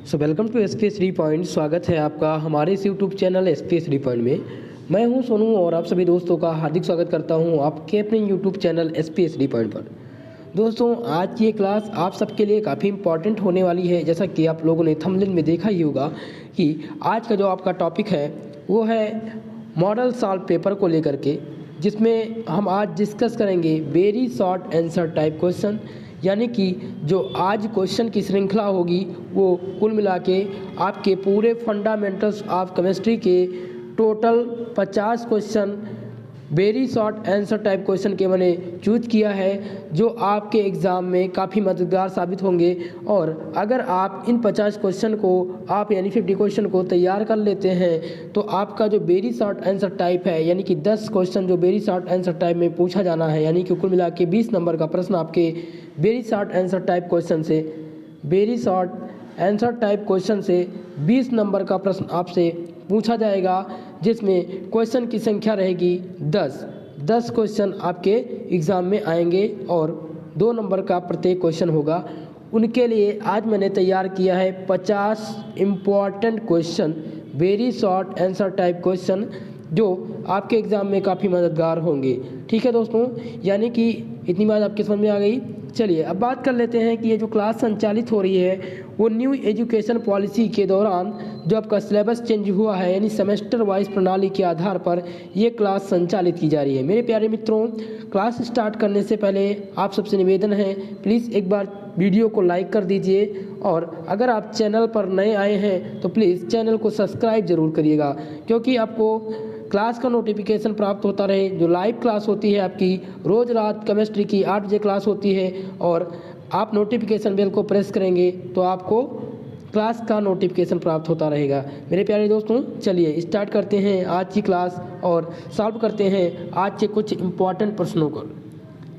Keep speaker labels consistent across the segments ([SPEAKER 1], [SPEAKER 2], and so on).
[SPEAKER 1] So welcome to S P S D point. स्वागत है आपका हमारे इस YouTube channel S P S D point में। मैं हूं सोनू और आप सभी दोस्तों का हार्दिक स्वागत करता हूं आपके अपने YouTube channel S P S D point पर। दोस्तों, आज की ये क्लास आप सबके लिए काफ़ी इंपॉर्टेंट होने वाली है। जैसा कि आप लोगों ने थंबनेल में देखा ही होगा कि आज का जो आपका टॉपिक है वो है मॉडल सॉल्व पेपर को लेकर के, जिसमें हम आज डिस्कस करेंगे very short answer type question. यानी कि जो आज क्वेश्चन की श्रृंखला होगी वो कुल मिला के आपके पूरे फंडामेंटल्स ऑफ केमिस्ट्री के total 50 question very short answer type question के मैंने चूज किया है, जो आपके एग्ज़ाम में काफ़ी मददगार साबित होंगे। और अगर आप इन 50 क्वेश्चन को आप यानी 50 क्वेश्चन को तैयार कर लेते हैं तो आपका जो वेरी शॉर्ट आंसर टाइप है, यानी कि 10 क्वेश्चन जो वेरी शॉर्ट आंसर टाइप में पूछा जाना है, यानी कि कुल मिला के 20 नंबर का प्रश्न आपके very short answer type question से 20 नंबर का प्रश्न आपसे पूछा जाएगा, जिसमें क्वेश्चन की संख्या रहेगी 10 क्वेश्चन आपके एग्ज़ाम में आएंगे और 2 नंबर का प्रत्येक क्वेश्चन होगा। उनके लिए आज मैंने तैयार किया है 50 important question very short answer type question, जो आपके एग्ज़ाम में काफ़ी मददगार होंगे। ठीक है दोस्तों, यानी कि इतनी बात आपके समझ में आ गई। चलिए अब बात कर लेते हैं कि ये जो क्लास संचालित हो रही है वो न्यू एजुकेशन पॉलिसी के दौरान जो आपका सिलेबस चेंज हुआ है, यानी सेमेस्टर वाइज प्रणाली के आधार पर ये क्लास संचालित की जा रही है। मेरे प्यारे मित्रों, क्लास स्टार्ट करने से पहले आप सबसे निवेदन है, प्लीज़ एक बार वीडियो को लाइक कर दीजिए और अगर आप चैनल पर नए आए हैं तो प्लीज़ चैनल को सब्सक्राइब ज़रूर करिएगा, क्योंकि आपको क्लास का नोटिफिकेशन प्राप्त होता रहे। जो लाइव क्लास होती है आपकी रोज़ रात केमिस्ट्री की 8 बजे क्लास होती है और आप नोटिफिकेशन बेल को प्रेस करेंगे तो आपको क्लास का नोटिफिकेशन प्राप्त होता रहेगा। मेरे प्यारे दोस्तों, चलिए स्टार्ट करते हैं आज की क्लास और सॉल्व करते हैं आज के कुछ इम्पॉर्टेंट प्रश्नों को।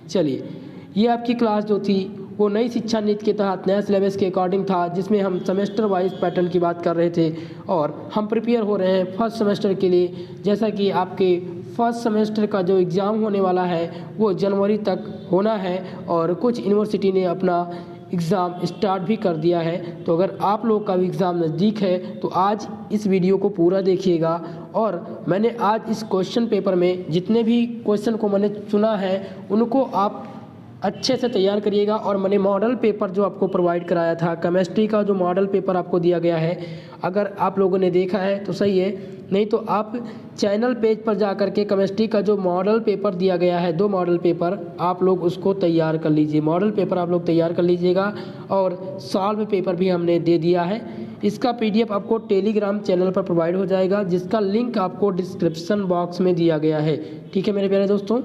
[SPEAKER 1] चलिए, ये आपकी क्लास जो थी वो नई शिक्षा नीति के तहत नया सिलेबस के अकॉर्डिंग था, जिसमें हम सेमेस्टर वाइज पैटर्न की बात कर रहे थे और हम प्रिपेयर हो रहे हैं फर्स्ट सेमेस्टर के लिए। जैसा कि आपके फर्स्ट सेमेस्टर का जो एग्ज़ाम होने वाला है वो जनवरी तक होना है और कुछ यूनिवर्सिटी ने अपना एग्ज़ाम स्टार्ट भी कर दिया है। तो अगर आप लोग का भी एग्ज़ाम नज़दीक है तो आज इस वीडियो को पूरा देखिएगा। और मैंने आज इस क्वेश्चन पेपर में जितने भी क्वेश्चन को मैंने चुना है उनको आप अच्छे से तैयार करिएगा। और मैंने मॉडल पेपर जो आपको प्रोवाइड कराया था, केमिस्ट्री का जो मॉडल पेपर आपको दिया गया है, अगर आप लोगों ने देखा है तो सही है, नहीं तो आप चैनल पेज पर जा कर के केमिस्ट्री का जो मॉडल पेपर दिया गया है, 2 मॉडल पेपर, आप लोग उसको तैयार कर लीजिए। मॉडल पेपर आप लोग तैयार कर लीजिएगा और सॉल्व पेपर भी हमने दे दिया है। इसका PDF आपको टेलीग्राम चैनल पर प्रोवाइड हो जाएगा, जिसका लिंक आपको डिस्क्रिप्शन बॉक्स में दिया गया है। ठीक है मेरे प्यारे दोस्तों,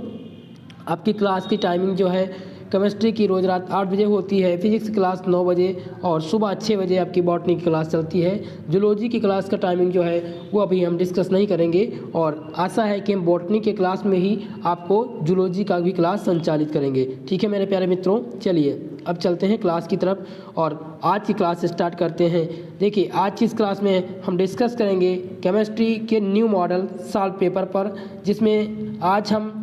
[SPEAKER 1] आपकी क्लास की टाइमिंग जो है केमिस्ट्री की रोज़ रात 8 बजे होती है, फिजिक्स की क्लास 9 बजे और सुबह 6 बजे आपकी बॉटनी की क्लास चलती है। जूलॉजी की क्लास का टाइमिंग जो है वो अभी हम डिस्कस नहीं करेंगे और आशा है कि हम बॉटनी के क्लास में ही आपको जूलॉजी का भी क्लास संचालित करेंगे। ठीक है मेरे प्यारे मित्रों, चलिए अब चलते हैं क्लास की तरफ और आज की क्लास स्टार्ट करते हैं। देखिए, आज की इस क्लास में हम डिस्कस करेंगे केमिस्ट्री के न्यू मॉडल सॉल्व पेपर पर, जिसमें आज हम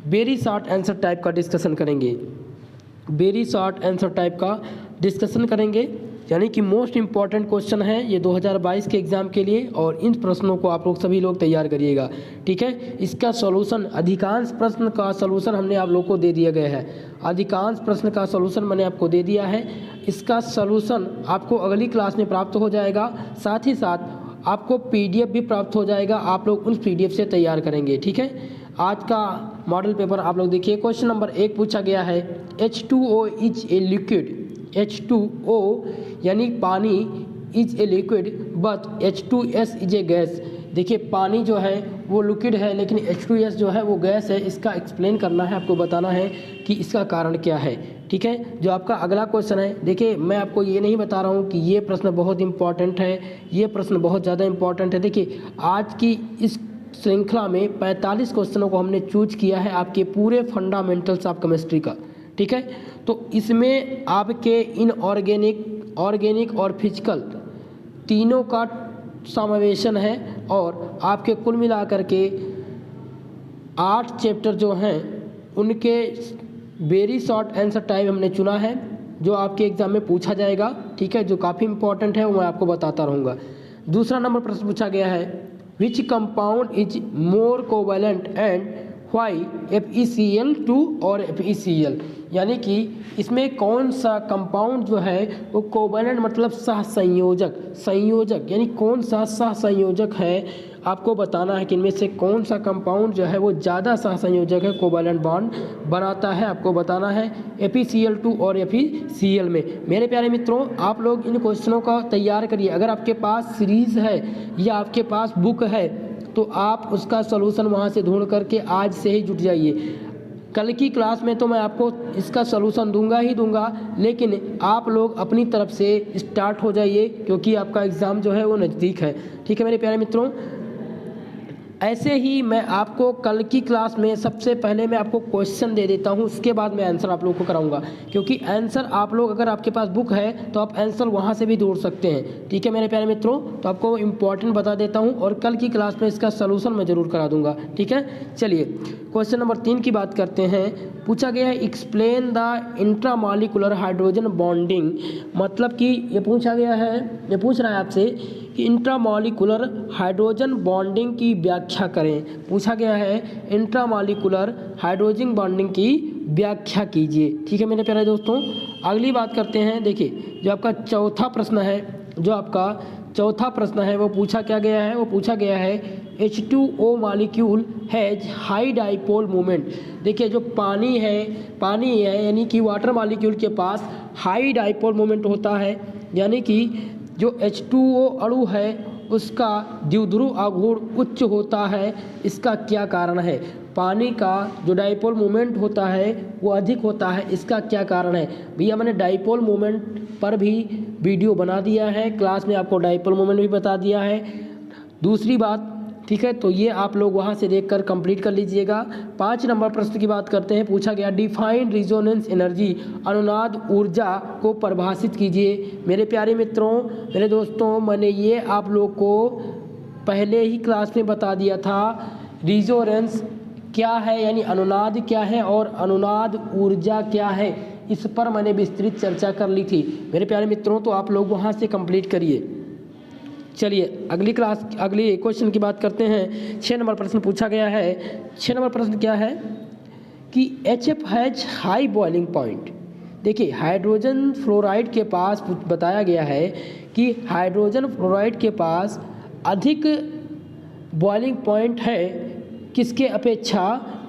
[SPEAKER 1] वेरी शॉर्ट आंसर टाइप का डिस्कशन करेंगे। वेरी शॉर्ट आंसर टाइप का डिस्कशन करेंगे, यानी कि मोस्ट इम्पॉर्टेंट क्वेश्चन है ये 2022 के एग्ज़ाम के लिए और इन प्रश्नों को आप लोग सभी लोग तैयार करिएगा। ठीक है, इसका सॉल्यूशन, अधिकांश प्रश्न का सॉल्यूशन हमने आप लोग को दे दिया गया है। अधिकांश प्रश्न का सॉल्यूशन मैंने आपको दे दिया है। इसका सॉल्यूशन आपको अगली क्लास में प्राप्त हो जाएगा, साथ ही साथ आपको PDF भी प्राप्त हो जाएगा। आप लोग उन PDF से तैयार करेंगे। ठीक है, आज का मॉडल पेपर आप लोग देखिए। क्वेश्चन नंबर 1 पूछा गया है, H2O is a liquid. H2O यानी पानी is a liquid but H2S is a gas. देखिए, पानी जो है वो लिक्विड है लेकिन H2S जो है वो गैस है। इसका एक्सप्लेन करना है, आपको बताना है कि इसका कारण क्या है। ठीक है, जो आपका अगला क्वेश्चन है, देखिए मैं आपको ये नहीं बता रहा हूँ कि ये प्रश्न बहुत इंपॉर्टेंट है, ये प्रश्न बहुत ज़्यादा इंपॉर्टेंट है। देखिए, आज की इस श्रृंखला में 45 क्वेश्चनों को हमने चूज किया है आपके पूरे फंडामेंटल्स ऑफ केमिस्ट्री का। ठीक है, तो इसमें आपके ऑर्गेनिक और फिजिकल तीनों का समावेशन है और आपके कुल मिलाकर के 8 चैप्टर जो हैं उनके वेरी शॉर्ट आंसर टाइप हमने चुना है जो आपके एग्ज़ाम में पूछा जाएगा, ठीक है, जो काफ़ी इंपॉर्टेंट है वो मैं आपको बताता रहूँगा। दूसरा नंबर प्रश्न पूछा गया है, which compound is more covalent and why FeCl2 और FeCl, यानी कि इसमें कौन सा कंपाउंड जो है वो कोवैलेंट मतलब सहसंयोजक, संयोजक यानी कौन सा सहसंयोजक है, आपको बताना है कि इनमें से कौन सा कंपाउंड जो है वो ज़्यादा सहसंयोजक है, कोवैलेंट बॉन्ड बनाता है, आपको बताना है FeCl2 और FeCl में। मेरे प्यारे मित्रों, आप लोग इन क्वेश्चनों का तैयार करिए। अगर आपके पास सीरीज़ है या आपके पास बुक है तो आप उसका सलूशन वहाँ से ढूंढ करके आज से ही जुट जाइए। कल की क्लास में तो मैं आपको इसका सलूशन दूंगा ही दूंगा, लेकिन आप लोग अपनी तरफ से स्टार्ट हो जाइए क्योंकि आपका एग्ज़ाम जो है वो नज़दीक है। ठीक है मेरे प्यारे मित्रों, ऐसे ही मैं आपको कल की क्लास में सबसे पहले मैं आपको क्वेश्चन दे देता हूं, उसके बाद मैं आंसर आप लोगों को कराऊंगा, क्योंकि आंसर आप लोग अगर आपके पास बुक है तो आप आंसर वहां से भी ढूंढ सकते हैं। ठीक है मेरे प्यारे मित्रों, तो आपको इंपॉर्टेंट बता देता हूं और कल की क्लास में इसका सलूशन मैं ज़रूर करा दूंगा। ठीक है, चलिए क्वेश्चन नंबर 3 की बात करते हैं। पूछा गया है explain the intramolecular hydrogen bonding, मतलब कि ये पूछा गया है, ये पूछ रहा है आपसे कि इंट्रामॉलिक्यूलर हाइड्रोजन बॉन्डिंग की व्याख्या करें। पूछा गया है इंट्रामॉलिक्यूलर हाइड्रोजन बॉन्डिंग की व्याख्या कीजिए। ठीक है मेरे प्यारे दोस्तों, अगली बात करते हैं। देखिए जो आपका चौथा प्रश्न है, वो पूछा क्या गया है, वो पूछा गया है H2O molecule has high dipole moment. देखिए जो पानी है यानी कि वाटर मॉलिक्यूल के पास हाई डाइपोल मोमेंट होता है, यानी कि जो H2O अणु है उसका द्विध्रुव आघूर्ण उच्च होता है। इसका क्या कारण है? पानी का जो डाइपोल मोमेंट होता है वो अधिक होता है, इसका क्या कारण है? भैया मैंने डाइपोल मोमेंट पर भी वीडियो बना दिया है, क्लास में आपको डाइपोल मोमेंट भी बता दिया है। दूसरी बात, ठीक है, तो ये आप लोग वहाँ से देखकर कंप्लीट कर लीजिएगा। 5 नंबर प्रश्न की बात करते हैं। पूछा गया डिफाइन रिजोनेंस एनर्जी, अनुनाद ऊर्जा को परिभाषित कीजिए। मेरे प्यारे मित्रों, मेरे दोस्तों, मैंने ये आप लोग को पहले ही क्लास में बता दिया था रिजोनेंस क्या है, यानी अनुनाद क्या है और अनुनाद ऊर्जा क्या है, इस पर मैंने विस्तृत चर्चा कर ली थी। मेरे प्यारे मित्रों, तो आप लोग वहाँ से कंप्लीट करिए। चलिए अगली क्वेश्चन की बात करते हैं। 6 नंबर प्रश्न पूछा गया है। 6 नंबर प्रश्न क्या है कि HF has high boiling point. देखिए हाइड्रोजन फ्लोराइड के पास बताया गया है कि हाइड्रोजन फ्लोराइड के पास अधिक बॉइलिंग पॉइंट है किसके अपेक्षा?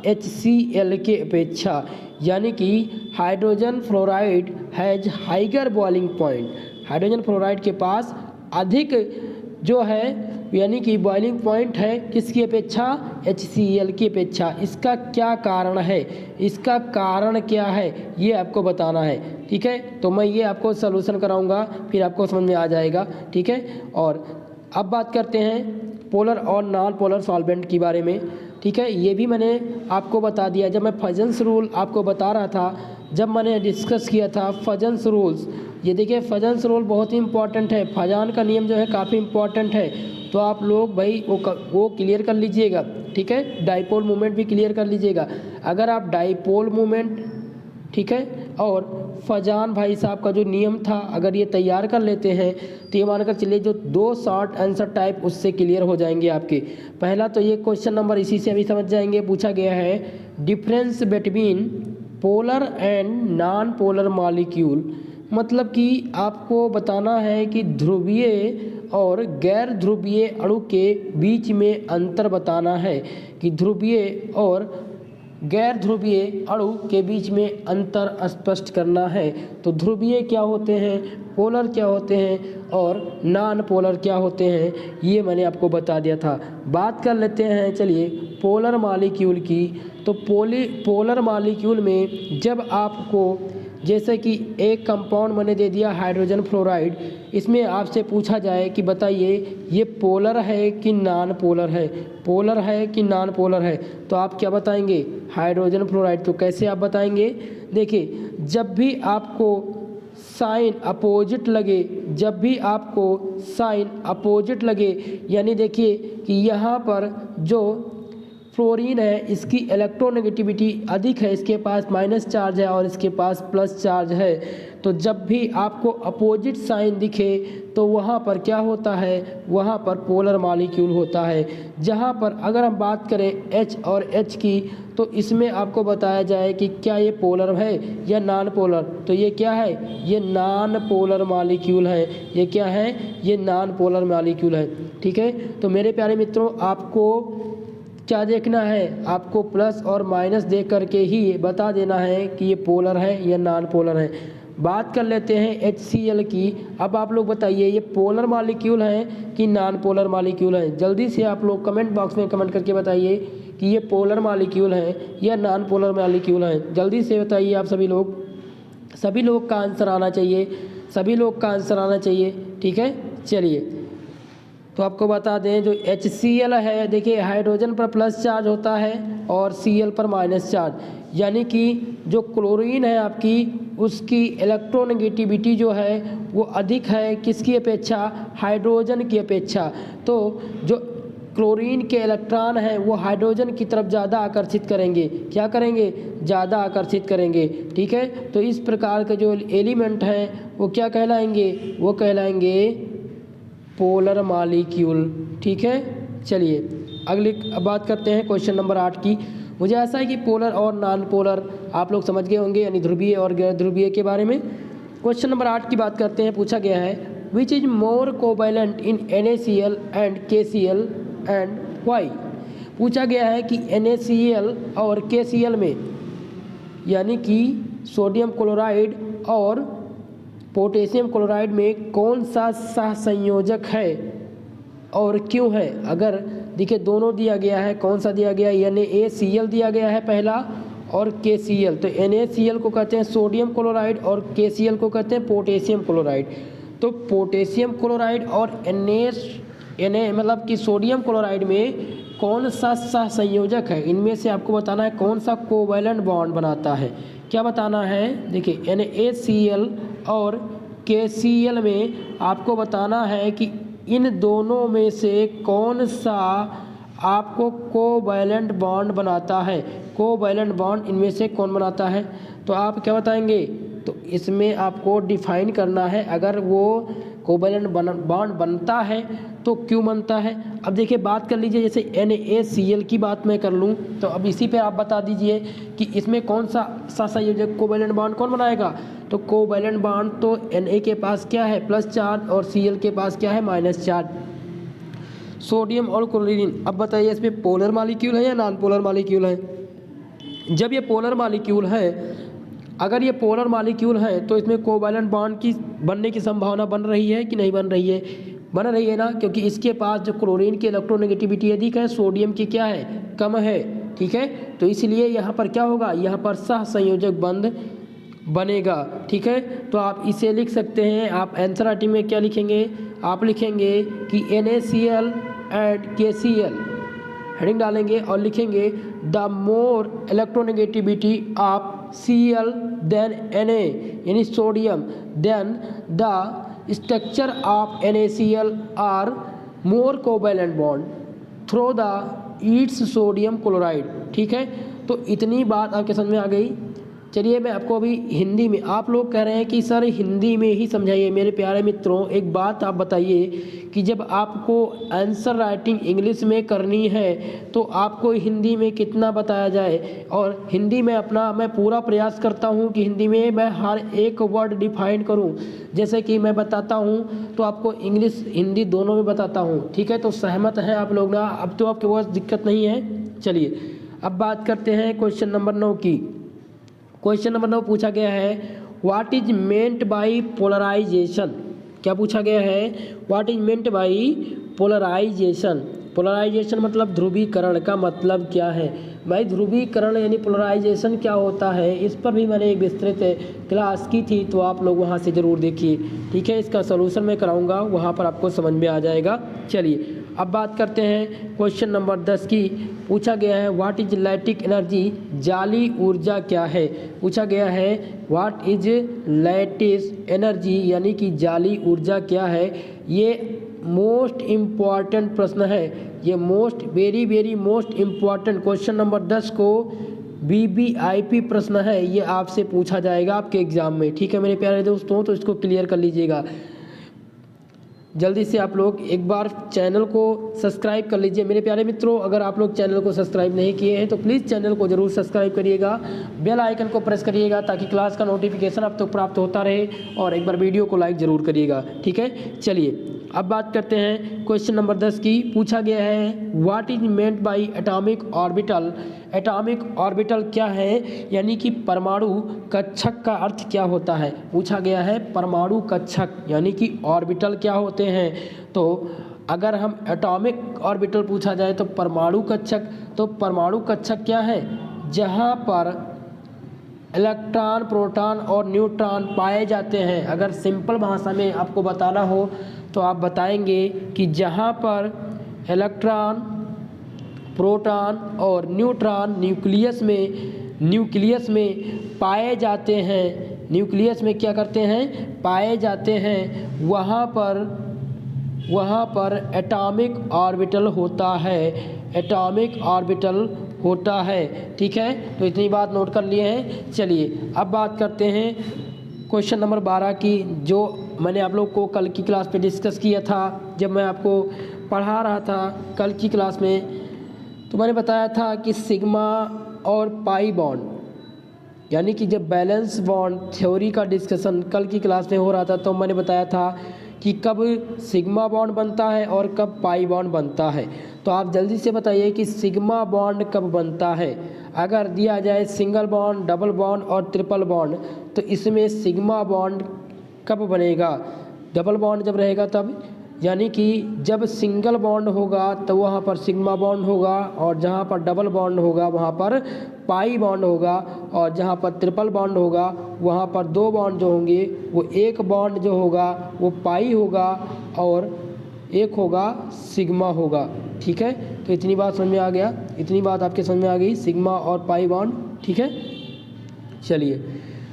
[SPEAKER 1] HCl के अपेक्षा, यानी कि hydrogen fluoride has higher boiling point. Hydrogen fluoride के पास अधिक जो है यानी कि बॉइलिंग पॉइंट है किसकी अपेक्षा? HCl की अपेक्षा। इसका क्या कारण है? इसका कारण क्या है ये आपको बताना है। ठीक है, तो मैं ये आपको सलूशन कराऊंगा, फिर आपको समझ में आ जाएगा। ठीक है, और अब बात करते हैं पोलर और नॉन पोलर सॉल्वेंट के बारे में। ठीक है, ये भी मैंने आपको बता दिया जब मैं फजन्स रूल आपको बता रहा था, जब मैंने डिस्कस किया था फजन्स रूल्स। ये देखिए फजन्स रूल बहुत ही इंपॉर्टेंट है, फजान का नियम जो है काफ़ी इंपॉर्टेंट है, तो आप लोग भाई वो क्लियर कर लीजिएगा। ठीक है, डाइपोल मोमेंट भी क्लियर कर लीजिएगा। अगर आप डाइपोल मोमेंट, ठीक है, और फजान भाई साहब का जो नियम था अगर ये तैयार कर लेते हैं तो ये मानकर चलिए जो 2 शॉर्ट आंसर टाइप उससे क्लियर हो जाएंगे आपके। पहला तो ये क्वेश्चन नंबर इसी से अभी समझ जाएंगे। पूछा गया है difference between polar and non polar molecule, मतलब कि आपको बताना है कि ध्रुवीय और गैर ध्रुवीय अणु के बीच में अंतर बताना है, कि ध्रुवीय और गैर ध्रुवीय अणु के बीच में अंतर स्पष्ट करना है। तो ध्रुवीय क्या होते हैं, पोलर क्या होते हैं और नॉन पोलर क्या होते हैं, ये मैंने आपको बता दिया था। बात कर लेते हैं चलिए पोलर मॉलिक्यूल की। तो पोलर मॉलिक्यूल में जब आपको जैसे कि एक कंपाउंड मैंने दे दिया हाइड्रोजन फ्लोराइड, इसमें आपसे पूछा जाए कि बताइए ये पोलर है कि नॉन पोलर है, पोलर है कि नॉन पोलर है, तो आप क्या बताएंगे? Hydrogen fluoride. तो कैसे आप बताएंगे? देखिए जब भी आपको साइन अपोजिट लगे, जब भी आपको साइन अपोजिट लगे, यानी देखिए कि यहाँ पर जो फ्लोरीन है, इसकी इलेक्ट्रोनेगेटिविटी अधिक है, इसके पास माइनस चार्ज है और इसके पास प्लस चार्ज है। तो जब भी आपको अपोजिट साइन दिखे तो वहाँ पर क्या होता है, वहाँ पर पोलर मॉलिक्यूल होता है। जहाँ पर अगर हम बात करें H और H की, तो इसमें आपको बताया जाए कि क्या ये पोलर है या नॉन पोलर, तो ये क्या है, ये नॉन पोलर मॉलिक्यूल है। ये क्या है, ये नॉन पोलर मॉलिक्यूल है। ठीक है, तो मेरे प्यारे मित्रों, आपको क्या देखना है, आपको प्लस और माइनस देख करके ही बता देना है कि ये पोलर है या नॉन पोलर है। बात कर लेते हैं HCl की। अब आप लोग बताइए ये पोलर मॉलिक्यूल है कि नॉन पोलर मॉलिक्यूल है। जल्दी से आप लोग कमेंट बॉक्स में कमेंट करके बताइए कि ये पोलर मॉलिक्यूल है या नॉन पोलर मॉलिक्यूल है। जल्दी से बताइए आप सभी लोग का आंसर आना चाहिए, सभी लोग का आंसर आना चाहिए। ठीक है, चलिए तो आपको बता दें जो HCl है, देखिए हाइड्रोजन पर प्लस चार्ज होता है और Cl पर माइनस चार्ज, यानी कि जो क्लोरीन है आपकी, उसकी इलेक्ट्रोनेगेटिविटी जो है वो अधिक है किसकी अपेक्षा, हाइड्रोजन की अपेक्षा। तो जो क्लोरीन के इलेक्ट्रॉन हैं वो हाइड्रोजन की तरफ ज़्यादा आकर्षित करेंगे, क्या करेंगे, ज़्यादा आकर्षित करेंगे। ठीक है, तो इस प्रकार के जो एलिमेंट हैं वो क्या कहलाएंगे, वो कहलाएंगे पोलर मॉलिक्यूल। ठीक है, चलिए अगली बात करते हैं क्वेश्चन नंबर 8 की। मुझे ऐसा है कि पोलर और नॉन पोलर आप लोग समझ गए होंगे, यानी ध्रुवीय और गैर ध्रुवीय के बारे में। क्वेश्चन नंबर 8 की बात करते हैं। पूछा गया है which is more covalent in NaCl and KCl and why. पूछा गया है कि NaCl और KCl में, यानी कि सोडियम क्लोराइड और पोटेशियम क्लोराइड में कौन सा सहसंयोजक है और क्यों है। अगर देखिए दोनों दिया गया है, कौन सा दिया गया है, NaCl दिया गया है पहला और KCl। तो NaCl को कहते हैं सोडियम क्लोराइड और KCl को कहते हैं पोटेशियम क्लोराइड। तो पोटेशियम क्लोराइड और Na मतलब कि सोडियम क्लोराइड में कौन सा सहसंयोजक है, इनमें से आपको बताना है कौन सा कोवैलेंट बॉन्ड बनाता है। क्या बताना है, देखिए NaCl और KCl में आपको बताना है कि इन दोनों में से कौन सा आपको कोवैलेंट बॉन्ड बनाता है। कोवैलेंट बॉन्ड इनमें से कौन बनाता है, तो आप क्या बताएंगे, तो इसमें आपको डिफाइन करना है। अगर वो कोवैलेंट बॉन्ड बनता है तो क्यों बनता है। अब देखिए बात कर लीजिए, जैसे NaCl की बात मैं कर लूँ तो अब इसी पे आप बता दीजिए कि इसमें कौन सा सहसंयोजक कोवैलेंट बॉन्ड कौन बनाएगा। तो कोवैलेंट बॉन्ड तो Na के पास क्या है, प्लस चार्ज, और Cl के पास क्या है, माइनस चार्ज। सोडियम और क्लोरीन, अब बताइए इसमें पोलर मॉलिक्यूल है या नॉन पोलर मॉलिक्यूल है। जब ये पोलर मॉलिक्यूल है, अगर ये पोलर मॉलिक्यूल है तो इसमें कोवैलेंट बॉन्ड की बनने की संभावना बन रही है कि नहीं बन रही है, बन रही है ना, क्योंकि इसके पास जो क्लोरीन की इलेक्ट्रोनेगेटिविटी अधिक है, सोडियम की क्या है, कम है। ठीक है, तो इसलिए यहाँ पर क्या होगा, यहाँ पर सहसंयोजक बंध बनेगा। ठीक है, तो आप इसे लिख सकते हैं। आप आंसर राइटिंग में क्या लिखेंगे, आप लिखेंगे कि NaCl एंड KCl हेडिंग डालेंगे और लिखेंगे the more electronegativity of Cl then Na यानी sodium, then the structure of NaCl are more covalent bond through the its sodium chloride. ठीक है, तो इतनी बात आपके समझ में आ गई। चलिए मैं आपको अभी हिंदी में, आप लोग कह रहे हैं कि सर हिंदी में ही समझाइए। मेरे प्यारे मित्रों, एक बात आप बताइए कि जब आपको आंसर राइटिंग इंग्लिश में करनी है तो आपको हिंदी में कितना बताया जाए। और हिंदी में मैं पूरा प्रयास करता हूं कि हिंदी में मैं हर एक वर्ड डिफाइन करूं। जैसे कि मैं बताता हूं तो आपको इंग्लिश हिंदी दोनों में बताता हूं। ठीक है, तो सहमत हैं आप लोग ना, अब तो आपके पास दिक्कत नहीं है। चलिए अब बात करते हैं क्वेश्चन नंबर 9 की। क्वेश्चन नंबर 9 पूछा गया है what is meant by polarization. क्या पूछा गया है, what is meant by polarization. Polarization मतलब ध्रुवीकरण का मतलब क्या है। भाई ध्रुवीकरण यानी पोलराइजेशन क्या होता है, इस पर भी मैंने एक विस्तृत क्लास की थी, तो आप लोग वहाँ से ज़रूर देखिए। ठीक है, इसका सलूशन मैं कराऊंगा, वहाँ पर आपको समझ में आ जाएगा। चलिए अब बात करते हैं क्वेश्चन नंबर 10 की। पूछा गया है व्हाट इज लैटिक एनर्जी, जाली ऊर्जा क्या है। पूछा गया है व्हाट इज लैटिस एनर्जी यानी कि जाली ऊर्जा क्या है। ये मोस्ट इम्पॉर्टेंट प्रश्न है, ये very most important question number 10 को VVIP प्रश्न है, ये आपसे पूछा जाएगा आपके एग्जाम में। ठीक है मेरे प्यारे दोस्तों, तो इसको क्लियर कर लीजिएगा। जल्दी से आप लोग एक बार चैनल को सब्सक्राइब कर लीजिए मेरे प्यारे मित्रों। अगर आप लोग चैनल को सब्सक्राइब नहीं किए हैं तो प्लीज़ चैनल को जरूर सब्सक्राइब करिएगा, बेल आइकन को प्रेस करिएगा ताकि क्लास का नोटिफिकेशन आप तक प्राप्त होता रहे, और एक बार वीडियो को लाइक ज़रूर करिएगा। ठीक है, चलिए अब बात करते हैं क्वेश्चन नंबर 10 की। पूछा गया है what is meant bye atomic orbital. Atomic orbital क्या है यानी कि परमाणु कक्षक का अर्थ क्या होता है। पूछा गया है परमाणु कक्षक यानी कि ऑर्बिटल क्या होते हैं। तो अगर हम एटॉमिक ऑर्बिटल पूछा जाए तो परमाणु कक्षक, तो परमाणु कक्षक क्या है, जहाँ पर इलेक्ट्रॉन, प्रोटॉन और न्यूट्रॉन पाए जाते हैं। अगर सिंपल भाषा में आपको बताना हो तो आप बताएंगे कि जहाँ पर इलेक्ट्रॉन, प्रोटॉन और न्यूट्रॉन न्यूक्लियस में पाए जाते हैं, न्यूक्लियस में क्या करते हैं, पाए जाते हैं, वहाँ पर एटॉमिक ऑर्बिटल होता है, एटॉमिक ऑर्बिटल होता है। ठीक है, तो इतनी बात नोट कर लिए हैं। चलिए अब बात करते हैं क्वेश्चन नंबर 12 की, जो मैंने आप लोग को कल की क्लास पे डिस्कस किया था। जब मैं आपको पढ़ा रहा था कल की क्लास में, तो मैंने बताया था कि सिग्मा और पाई बॉन्ड यानी कि जब बैलेंस बॉन्ड थ्योरी का डिस्कशन कल की क्लास में हो रहा था, तो मैंने बताया था कि कब सिग्मा बॉन्ड बनता है और कब पाई बॉन्ड बनता है। तो आप जल्दी से बताइए कि सिग्मा बॉन्ड कब बनता है। अगर दिया जाए सिंगल बॉन्ड, डबल बॉन्ड और ट्रिपल बॉन्ड, तो इसमें सिग्मा बॉन्ड कब बनेगा, डबल बॉन्ड जब रहेगा तब, यानी कि जब सिंगल बॉन्ड होगा तो वहाँ पर सिग्मा बॉन्ड होगा, और जहाँ पर डबल बॉन्ड होगा वहाँ पर पाई बॉन्ड होगा, और जहाँ पर ट्रिपल बॉन्ड होगा वहाँ पर दो बॉन्ड जो होंगे वो एक बॉन्ड जो होगा वो पाई होगा और एक होगा सिग्मा होगा। ठीक है, तो इतनी बात समझ में आ गया, इतनी बात आपके समझ में आ गई, सिग्मा और पाई बॉन्ड। ठीक है, चलिए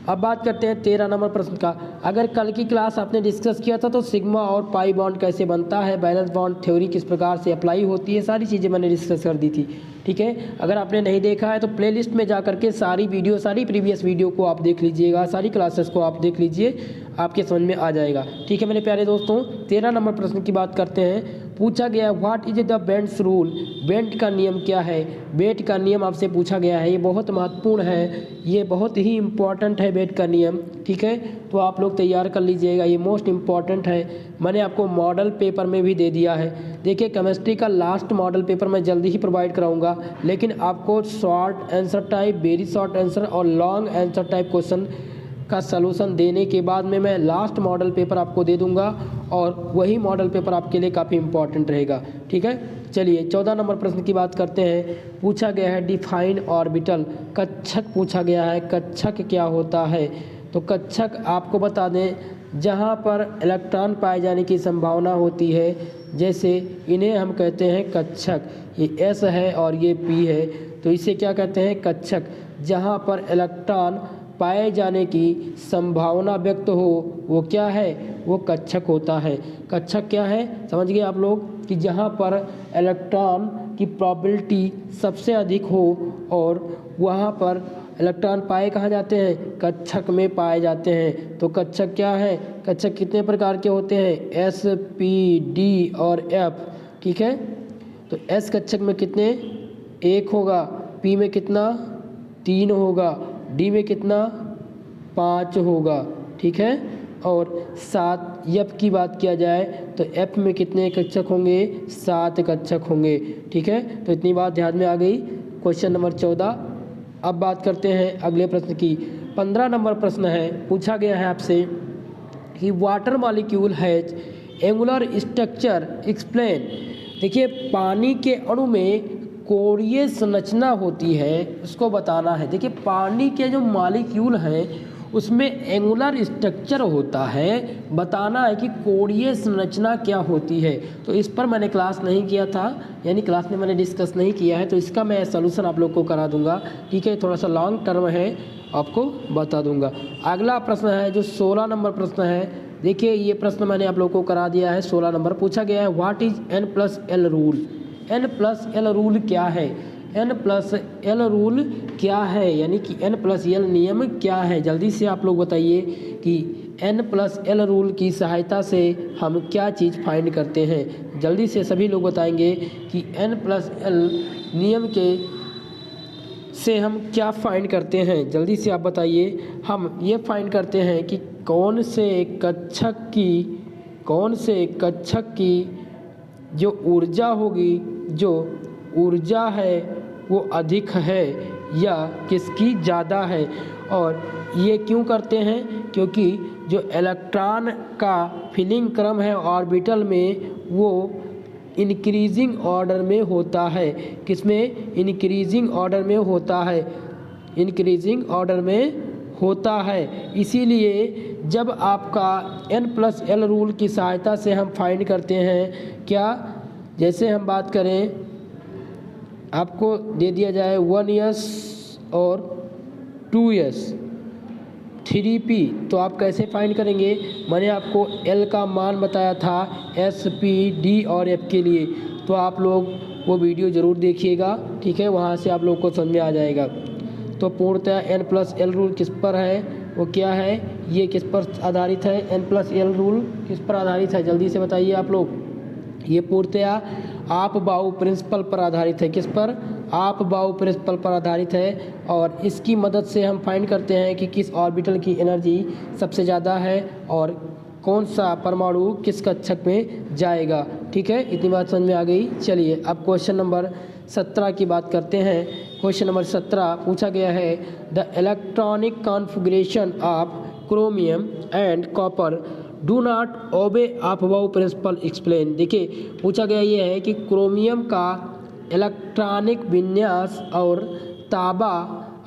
[SPEAKER 1] अब बात करते हैं 13 नंबर प्रश्न का। अगर कल की क्लास आपने डिस्कस किया था तो सिग्मा और पाई बॉन्ड कैसे बनता है, बैलेंस बॉन्ड थ्योरी किस प्रकार से अप्लाई होती है, सारी चीज़ें मैंने डिस्कस कर दी थी। ठीक है, अगर आपने नहीं देखा है तो प्लेलिस्ट में जा करके सारी प्रीवियस वीडियो को आप देख लीजिएगा, सारी क्लासेस को आप देख लीजिए, आपके समझ में आ जाएगा। ठीक है मेरे प्यारे दोस्तों, 13 नंबर प्रश्न की बात करते हैं। पूछा गया what is the bends rule, bend का नियम क्या है। बेंड का नियम आपसे पूछा गया है, ये बहुत महत्वपूर्ण है, ये बहुत ही इम्पॉर्टेंट है बेंड का नियम। ठीक है, तो आप लोग तैयार कर लीजिएगा, ये मोस्ट इम्पॉर्टेंट है। मैंने आपको मॉडल पेपर में भी दे दिया है। देखिए केमिस्ट्री का लास्ट मॉडल पेपर मैं जल्दी ही प्रोवाइड कराऊंगा, लेकिन आपको short answer type, very short answer और लॉन्ग आंसर टाइप क्वेश्चन का सलूशन देने के बाद में मैं लास्ट मॉडल पेपर आपको दे दूंगा, और वही मॉडल पेपर आपके लिए काफ़ी इंपॉर्टेंट रहेगा। ठीक है, चलिए 14 नंबर प्रश्न की बात करते हैं। पूछा गया है डिफाइन ऑर्बिटल, कक्षक पूछा गया है, कक्षक क्या होता है। तो कक्षक आपको बता दें, जहाँ पर इलेक्ट्रॉन पाए जाने की संभावना होती है, जैसे इन्हें हम कहते हैं कक्षक, ये S है और ये P है, तो इसे क्या कहते हैं, कक्षक। जहाँ पर इलेक्ट्रॉन पाए जाने की संभावना व्यक्त हो वो क्या है, वो कक्षक होता है। कक्षक क्या है समझ गए आप लोग, कि जहाँ पर इलेक्ट्रॉन की प्रोबेबिलिटी सबसे अधिक हो और वहाँ पर इलेक्ट्रॉन पाए कहाँ जाते हैं, कक्षक में पाए जाते हैं। तो कक्षक क्या है, कक्षक कितने प्रकार के होते हैं, S, P, D और F। ठीक है, तो S कक्षक में कितने, 1 होगा, P में कितना, 3 होगा, D में कितना, 5 होगा। ठीक है, और 7 F की बात किया जाए तो F में कितने कक्षक होंगे, 7 कक्षक होंगे। ठीक है, तो इतनी बात ध्यान में आ गई। Question number 14। अब बात करते हैं अगले प्रश्न की। 15 नंबर प्रश्न है, पूछा गया है आपसे कि water molecule has angular structure explain. देखिए पानी के अणु में कोणीय संरचना होती है, उसको बताना है। देखिए पानी के जो मॉलिक्यूल हैं उसमें एंगुलर स्ट्रक्चर होता है, बताना है कि कोणीय संरचना क्या होती है। तो इस पर मैंने क्लास नहीं किया था, यानी क्लास में मैंने डिस्कस नहीं किया है, तो इसका मैं सॉल्यूशन आप लोग को करा दूंगा। ठीक है, थोड़ा सा लॉन्ग टर्म है, आपको बता दूंगा। अगला प्रश्न है जो 16 नंबर प्रश्न है। देखिए ये प्रश्न मैंने आप लोग को करा दिया है। 16 नंबर पूछा गया है, what is n+l rule. n+l rule क्या है? n+l रूल क्या है, यानी कि n+l नियम क्या है? जल्दी से आप लोग बताइए कि n+l रूल की सहायता से हम क्या चीज़ फाइंड करते हैं। जल्दी से सभी लोग बताएंगे कि n+l नियम के से हम क्या फाइंड करते हैं। जल्दी से आप बताइए। हम ये फाइंड करते हैं कि कौन से कक्षक की जो ऊर्जा होगी, जो ऊर्जा है वो अधिक है या किसकी ज़्यादा है। और ये क्यों करते हैं? क्योंकि जो इलेक्ट्रॉन का फिलिंग क्रम है ऑर्बिटल में, वो इंक्रीजिंग ऑर्डर में होता है। किसमें? इंक्रीजिंग ऑर्डर में होता है, इंक्रीजिंग ऑर्डर में होता है। इसीलिए जब आपका n+l रूल की सहायता से हम फाइंड करते हैं क्या, जैसे हम बात करें, आपको दे दिया जाए 1s और 2s 3p, तो आप कैसे फाइंड करेंगे? मैंने आपको l का मान बताया था s, p, d और f के लिए, तो आप लोग वो वीडियो ज़रूर देखिएगा। ठीक है, वहाँ से आप लोग को समझ में आ जाएगा। तो पूर्णतः n+l रूल किस पर है, वो क्या है, ये किस पर आधारित है? n+l रूल किस पर आधारित है? जल्दी से बताइए आप लोग। ये पूर्णतः आप बाउ प्रिंसिपल पर आधारित है। किस पर? आप बाउ प्रिंसिपल पर आधारित है। और इसकी मदद से हम फाइंड करते हैं कि किस ऑर्बिटल की एनर्जी सबसे ज़्यादा है और कौन सा परमाणु किस कक्षक में जाएगा। ठीक है, इतनी बात समझ में आ गई। चलिए अब क्वेश्चन नंबर 17 की बात करते हैं। क्वेश्चन नंबर 17 पूछा गया है, the electronic configuration of chromium and copper do not obey Aufbau principle explain. देखिए पूछा गया ये है कि क्रोमियम का इलेक्ट्रॉनिक विन्यास और तांबा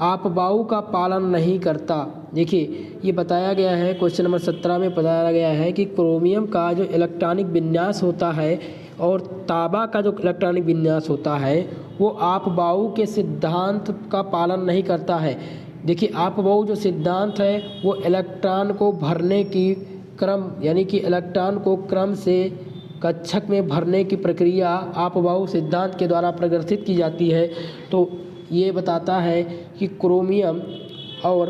[SPEAKER 1] आपबाऊ का पालन नहीं करता। देखिए ये बताया गया है, क्वेश्चन नंबर 17 में बताया गया है कि क्रोमियम का जो इलेक्ट्रॉनिक विन्यास होता है और तांबा का जो इलेक्ट्रॉनिक विन्यास होता है वो आपबाऊ के सिद्धांत का पालन नहीं करता है। देखिए आपबाऊ जो सिद्धांत है वो इलेक्ट्रॉन को भरने की क्रम, यानी कि इलेक्ट्रॉन को क्रम से कक्षक में भरने की प्रक्रिया आपबाऊ सिद्धांत के द्वारा प्रदर्शित की जाती है। तो ये बताता है कि क्रोमियम और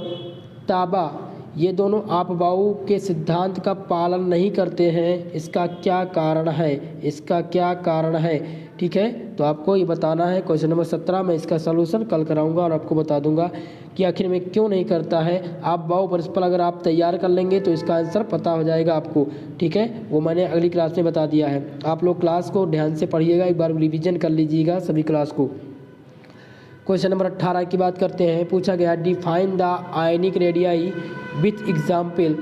[SPEAKER 1] तांबा ये दोनों आपबाऊ के सिद्धांत का पालन नहीं करते हैं। इसका क्या कारण है, इसका क्या कारण है? ठीक है, तो आपको ये बताना है। क्वेश्चन नंबर 17 में इसका सलूशन कल कराऊंगा और आपको बता दूंगा कि आखिर में क्यों नहीं करता है। आपबाऊ प्रिंसिपल अगर आप तैयार कर लेंगे तो इसका आंसर पता हो जाएगा आपको। ठीक है, वो मैंने अगली क्लास में बता दिया है। आप लोग क्लास को ध्यान से पढ़िएगा, एक बार रिविजन कर लीजिएगा सभी क्लास को। क्वेश्चन नंबर 18 की बात करते हैं। पूछा गया, define the ionic radii with example,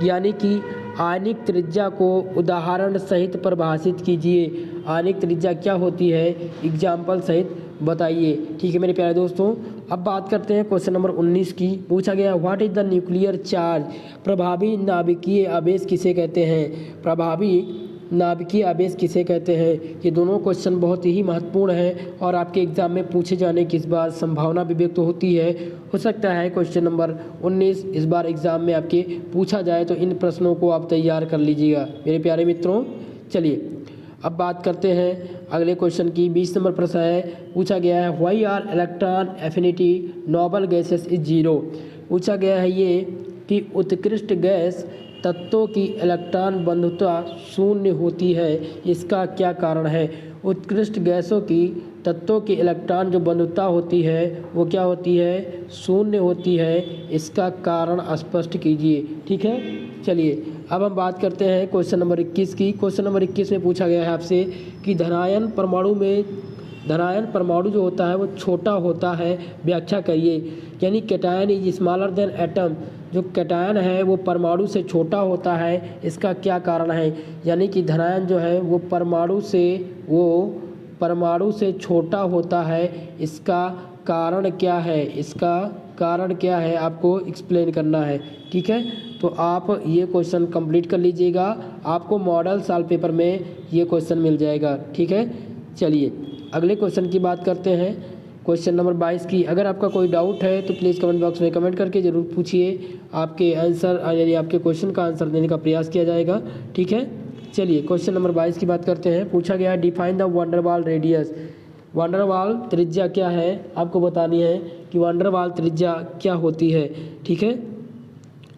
[SPEAKER 1] यानी कि आयनिक त्रिज्या को उदाहरण सहित परिभाषित कीजिए। आयनिक त्रिज्या क्या होती है, एग्जाम्पल सहित बताइए। ठीक है मेरे प्यारे दोस्तों, अब बात करते हैं क्वेश्चन नंबर 19 की। पूछा गया, what is the nuclear charge, प्रभावी नाभिकीय आवेश किसे कहते हैं? प्रभावी नाभिकीय आवेश किसे कहते हैं? ये दोनों क्वेश्चन बहुत ही महत्वपूर्ण हैं और आपके एग्जाम में पूछे जाने की इस बार संभावना भी व्यक्त होती है। हो सकता है क्वेश्चन नंबर 19 इस बार एग्जाम में आपके पूछा जाए, तो इन प्रश्नों को आप तैयार कर लीजिएगा मेरे प्यारे मित्रों। चलिए अब बात करते हैं अगले क्वेश्चन की। 20 नंबर प्रश्न है। पूछा गया है, why are electron affinity noble gases is zero. पूछा गया है ये कि उत्कृष्ट गैस तत्वों की इलेक्ट्रॉन बंधुता शून्य होती है, इसका क्या कारण है? उत्कृष्ट गैसों की तत्वों की इलेक्ट्रॉन जो बंधुता होती है वो क्या होती है? शून्य होती है, इसका कारण स्पष्ट कीजिए। ठीक है, चलिए अब हम बात करते हैं क्वेश्चन नंबर 21 की। क्वेश्चन नंबर 21 में पूछा गया है आपसे कि धनायन परमाणु जो होता है वो छोटा होता है, व्याख्या करिए। यानी cation is smaller than atom, जो कैटायन है वो परमाणु से छोटा होता है, इसका क्या कारण है? यानी कि धनायन जो है वो परमाणु से छोटा होता है, इसका कारण क्या है? इसका कारण क्या है आपको एक्सप्लेन करना है। ठीक है, तो आप ये क्वेश्चन कंप्लीट कर लीजिएगा, आपको मॉडल साल पेपर में ये क्वेश्चन मिल जाएगा। ठीक है, चलिए अगले क्वेश्चन की बात करते हैं, क्वेश्चन नंबर 22 की। अगर आपका कोई डाउट है तो प्लीज़ कमेंट बॉक्स में कमेंट करके ज़रूर पूछिए, आपके आंसर यानी आपके क्वेश्चन का आंसर देने का प्रयास किया जाएगा। ठीक है, चलिए क्वेश्चन नंबर 22 की बात करते हैं। पूछा गया है define the van der Waals radius. Van der Waals त्रिज्या क्या है आपको बतानी है कि वंडरवाल त्रिज्या क्या होती है। ठीक है,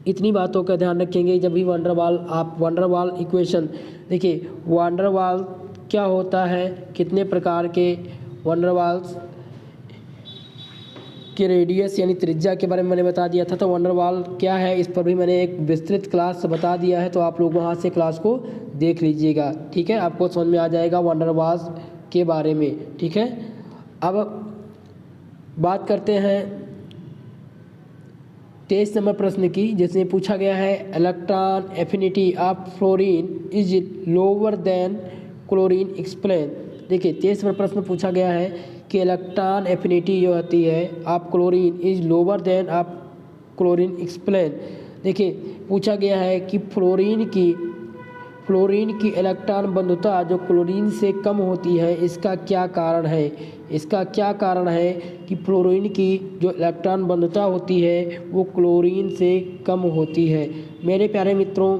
[SPEAKER 1] इतनी बातों का ध्यान रखेंगे जब भी वंडरवाल इक्वेशन, देखिए वंडरवाल क्या होता है, कितने प्रकार के वंडरवाल्स के रेडियस यानी त्रिज्या के बारे में मैंने बता दिया था। तो वंडरवाल क्या है इस पर भी मैंने एक विस्तृत क्लास बता दिया है, तो आप लोग वहाँ से क्लास को देख लीजिएगा। ठीक है, आपको समझ में आ जाएगा वंडरवाल्स के बारे में। ठीक है, अब बात करते हैं 23 नंबर प्रश्न की, जिसमें पूछा गया है electron affinity of fluorine is lower than chlorine explain. देखिए 23 नंबर प्रश्न पूछा गया है कि इलेक्ट्रॉन एफिनिटी जो होती है of chlorine is lower than of chlorine explain. देखिए पूछा गया है कि फ्लोरीन की इलेक्ट्रॉन बंधुता जो क्लोरीन से कम होती है, इसका क्या कारण है। इसका क्या कारण है कि फ्लोरीन की जो इलेक्ट्रॉन बंधुता होती है वो क्लोरीन से कम होती है। मेरे प्यारे मित्रों,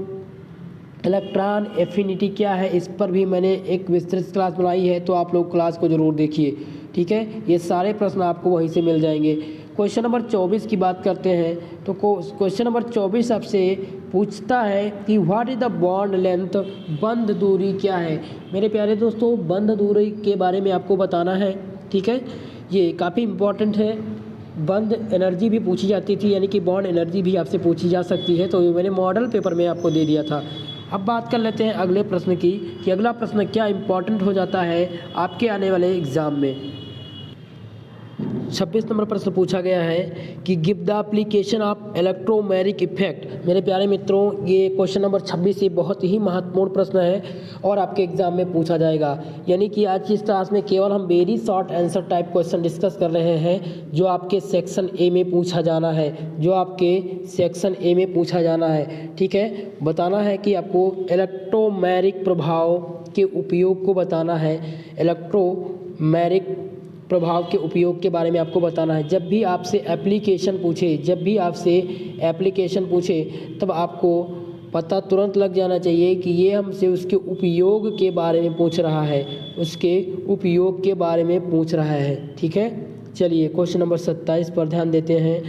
[SPEAKER 1] इलेक्ट्रॉन एफिनिटी क्या है इस पर भी मैंने एक विस्तृत क्लास बनाई है, तो आप लोग क्लास को ज़रूर देखिए। ठीक है, ये सारे प्रश्न आपको वहीं से मिल जाएंगे। क्वेश्चन नंबर 24 की बात करते हैं, तो क्वेश्चन नंबर 24 आपसे पूछता है कि what is the bond length, बंध दूरी क्या है। मेरे प्यारे दोस्तों, बंध दूरी के बारे में आपको बताना है। ठीक है, ये काफ़ी इम्पॉर्टेंट है। बंध एनर्जी भी पूछी जाती थी, यानी कि बॉन्ड एनर्जी भी आपसे पूछी जा सकती है, तो ये मैंने मॉडल पेपर में आपको दे दिया था। अब बात कर लेते हैं अगले प्रश्न की कि अगला प्रश्न क्या इम्पॉर्टेंट हो जाता है आपके आने वाले एग्ज़ाम में। 26 नंबर प्रश्न पूछा गया है कि give the application of electromagnetic effect. मेरे प्यारे मित्रों, ये क्वेश्चन नंबर 26 से बहुत ही महत्वपूर्ण प्रश्न है और आपके एग्जाम में पूछा जाएगा। यानी कि आज की इस क्लास में केवल हम very short answer type question discuss कर रहे हैं, जो आपके सेक्शन ए में पूछा जाना है, जो आपके सेक्शन ए में पूछा जाना है। ठीक है, बताना है कि आपको इलेक्ट्रोमैग्नेटिक प्रभाव के उपयोग को बताना है, इलेक्ट्रोमैग्नेटिक प्रभाव के उपयोग के बारे में आपको बताना है। जब भी आपसे एप्लीकेशन पूछे तब आपको पता तुरंत लग जाना चाहिए कि ये हमसे उसके उपयोग के बारे में पूछ रहा है, उसके उपयोग के बारे में पूछ रहा है। ठीक है, चलिए क्वेश्चन नंबर 27 पर ध्यान देते हैं।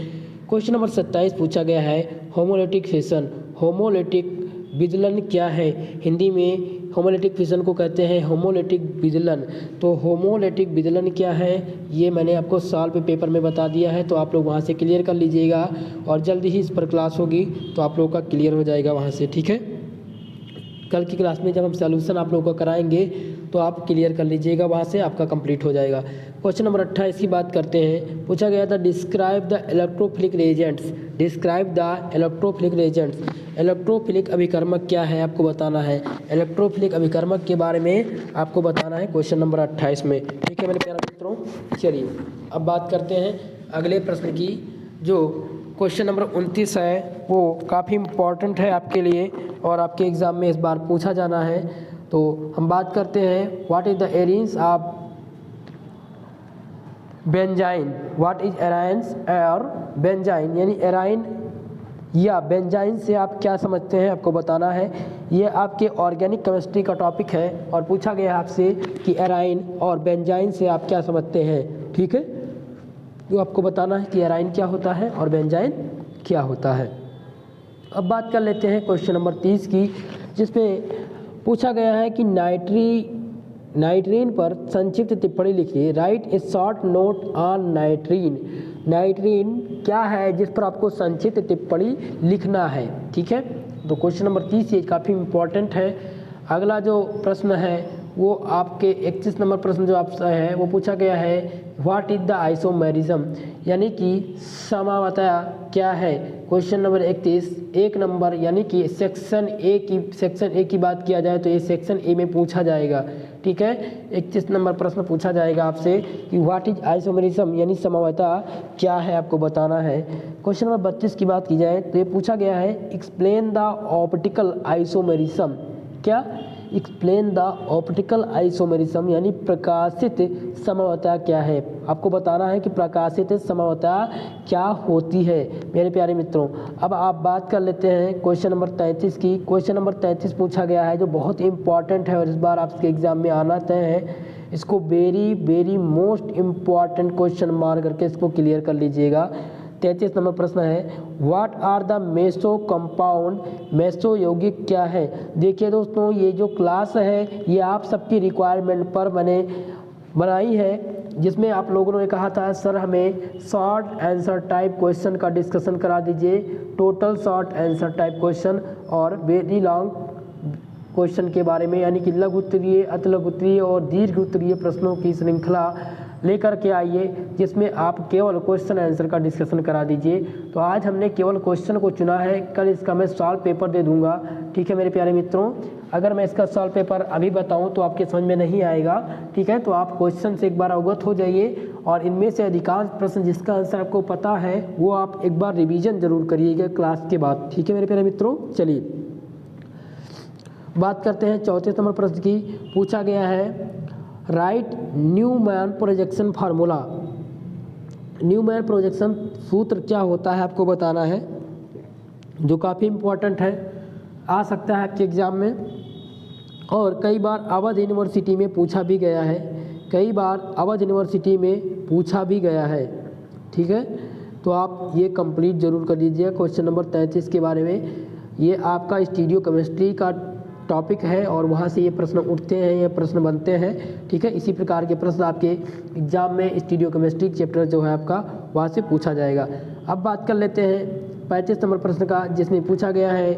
[SPEAKER 1] क्वेश्चन नंबर 27 पूछा गया है होमोलिटिक फिशन। होमोलिटिक विदलन क्या है। हिंदी में होमोलिटिक फिशन को कहते हैं होमोलिटिक विदलन। तो होमोलिटिक विदलन क्या है ये मैंने आपको साल पे पेपर में बता दिया है, तो आप लोग वहाँ से क्लियर कर लीजिएगा और जल्दी ही इस पर क्लास होगी तो आप लोगों का क्लियर हो जाएगा वहाँ से। ठीक है, कल की क्लास में जब हम सॉल्यूशन आप लोगों का कराएंगे तो आप क्लियर कर लीजिएगा, वहाँ से आपका कंप्लीट हो जाएगा। क्वेश्चन नंबर 28 की बात करते हैं। पूछा गया था describe the electrophilic reagents. Describe the electrophilic reagents. Electrophilic अभिकर्मक क्या है आपको बताना है। इलेक्ट्रोफिलिक अभिकर्मक के बारे में आपको बताना है क्वेश्चन नंबर 28 में। ठीक है मेरे प्यारे मित्रों, चलिए अब बात करते हैं अगले प्रश्न की। जो क्वेश्चन नंबर 29 है वो काफ़ी इम्पॉर्टेंट है आपके लिए और आपके एग्ज़ाम में इस बार पूछा जाना है। तो हम बात करते हैं what is the arenes of benzene. What is arenes और बेंजाइन, यानी एराइन या बेंजाइन से आप क्या समझते हैं आपको बताना है। ये आपके ऑर्गेनिक केमिस्ट्री का टॉपिक है और पूछा गया आपसे कि एराइन और बेंजाइन से आप क्या समझते हैं। ठीक है, तो आपको बताना है कि एराइन क्या होता है और बेंजाइन क्या होता है। अब बात कर लेते हैं क्वेश्चन नंबर 30 की, जिसमें पूछा गया है कि नाइट्रीन पर संक्षिप्त टिप्पणी लिखिए। Right a short note on नाइट्रीन। नाइट्रीन क्या है जिस पर आपको संक्षिप्त टिप्पणी लिखना है। ठीक है, तो क्वेश्चन नंबर 30 ये काफ़ी इम्पोर्टेंट है। अगला जो प्रश्न है वो आपके 31 नंबर प्रश्न जो आपसे है वो पूछा गया है व्हाट इज द आइसोमेरिज्म, यानी कि समावतया क्या है। क्वेश्चन नंबर 31 एक नंबर यानी कि सेक्शन ए की बात किया जाए तो ये सेक्शन ए में पूछा जाएगा। ठीक है, 31 नंबर प्रश्न पूछा जाएगा आपसे कि व्हाट इज आइसोमेरिज्म यानी समवर्तता क्या है, आपको बताना है। क्वेश्चन नंबर 32 की बात की जाए तो ये पूछा गया है एक्सप्लेन द ऑप्टिकल आइसोमेरिज्म। क्या? एक्सप्लेन द ऑप्टिकल आइसोमेरिज्म यानी प्रकाशित समवर्तता क्या है, आपको बताना है कि प्रकाशित समवर्तता क्या होती है मेरे प्यारे मित्रों। अब आप बात कर लेते हैं क्वेश्चन नंबर 33 की। क्वेश्चन नंबर 33 पूछा गया है जो बहुत इंपॉर्टेंट है और इस बार आपके एग्जाम में आना तय है। इसको very very most important question मान करके इसको क्लियर कर लीजिएगा। 33 नंबर प्रश्न है what are the meso compound, meso यौगिक क्या है। देखिए दोस्तों, ये जो क्लास है ये आप सबकी रिक्वायरमेंट पर मैंने बनाई है, जिसमें आप लोगों ने कहा था सर हमें शॉर्ट आंसर टाइप क्वेश्चन का डिस्कशन करा दीजिए, total short answer type question और वेरी लॉन्ग क्वेश्चन के बारे में, यानी कि लघु उत्तरीय, अति लघु उत्तरीय और दीर्घ उत्तरीय प्रश्नों की श्रृंखला लेकर के आइए जिसमें आप केवल क्वेश्चन आंसर का डिस्कशन करा दीजिए। तो आज हमने केवल क्वेश्चन को चुना है, कल इसका मैं सॉल्व पेपर दे दूंगा। ठीक है मेरे प्यारे मित्रों, अगर मैं इसका सॉल्व पेपर अभी बताऊं तो आपके समझ में नहीं आएगा। ठीक है, तो आप क्वेश्चन से एक बार अवगत हो जाइए और इनमें से अधिकांश प्रश्न जिसका आंसर आपको पता है वो आप एक बार रिविजन जरूर करिएगा क्लास के बाद। ठीक है मेरे प्यारे मित्रों, चलिए बात करते हैं 34 नंबर प्रश्न की। पूछा गया है write Newman projection formula. Newman projection सूत्र क्या होता है आपको बताना है, जो काफ़ी इम्पोर्टेंट है, आ सकता है आपके एग्ज़ाम में और कई बार अवध यूनिवर्सिटी में पूछा भी गया है, कई बार अवध यूनिवर्सिटी में पूछा भी गया है। ठीक है, तो आप ये कंप्लीट जरूर कर लीजिए क्वेश्चन नंबर 33 के बारे में। ये आपका स्टीरियो केमिस्ट्री का टॉपिक है और वहाँ से ये प्रश्न उठते हैं, ये प्रश्न बनते हैं। ठीक है, इसी प्रकार के प्रश्न आपके एग्जाम में स्टीरियो केमिस्ट्री चैप्टर जो है आपका वहाँ से पूछा जाएगा। अब बात कर लेते हैं 35 नंबर प्रश्न का, जिसमें पूछा गया है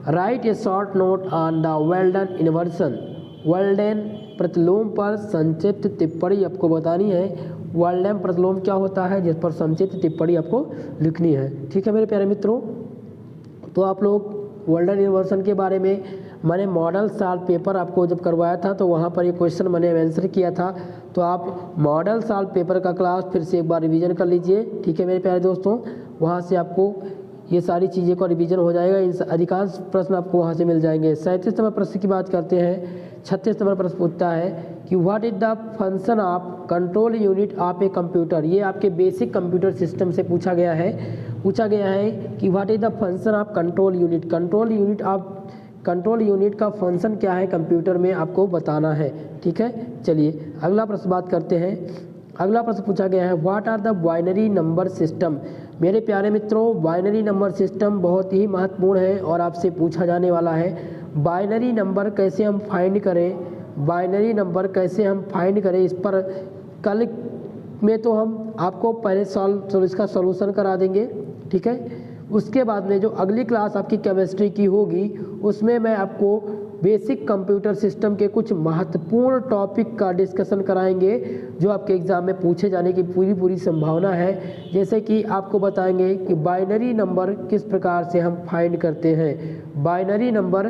[SPEAKER 1] write a short note on the Walden inversion. Walden प्रतिलोम पर संक्षिप्त टिप्पणी आपको बतानी है। वेल्डन प्रतिलोम क्या होता है जिस पर संक्षिप्त टिप्पणी आपको लिखनी है। ठीक है मेरे प्यारे मित्रों, तो आप लोग वेल्डन इन्वर्सन के बारे में मैंने मॉडल साल पेपर आपको जब करवाया था तो वहाँ पर ये क्वेश्चन मैंने आंसर किया था, तो आप मॉडल साल पेपर का क्लास फिर से एक बार रिवीजन कर लीजिए। ठीक है मेरे प्यारे दोस्तों, वहाँ से आपको ये सारी चीज़ें का रिवीजन हो जाएगा, इन अधिकांश प्रश्न आपको वहाँ से मिल जाएंगे। 37 नंबर प्रश्न की बात करते हैं। 36 नंबर प्रश्न पूछता है कि what is the function of control unit of a computer. ये आपके बेसिक कंप्यूटर सिस्टम से पूछा गया है। पूछा गया है कि what is the function of control unit. Control unit का फंक्शन क्या है कंप्यूटर में आपको बताना है। ठीक है, चलिए अगला प्रश्न बात करते हैं। अगला प्रश्न पूछा गया है what are the binary number system. मेरे प्यारे मित्रों, बाइनरी नंबर सिस्टम बहुत ही महत्वपूर्ण है और आपसे पूछा जाने वाला है। बाइनरी नंबर कैसे हम फाइंड करें, बाइनरी नंबर कैसे हम फाइंड करें, इस पर कल में तो हम आपको पहले इसका सॉल्यूशन करा देंगे। ठीक है, उसके बाद में जो अगली क्लास आपकी केमिस्ट्री की होगी उसमें मैं आपको बेसिक कंप्यूटर सिस्टम के कुछ महत्वपूर्ण टॉपिक का डिस्कशन कराएंगे जो आपके एग्ज़ाम में पूछे जाने की पूरी संभावना है। जैसे कि आपको बताएंगे कि बाइनरी नंबर किस प्रकार से हम फाइंड करते हैं, बाइनरी नंबर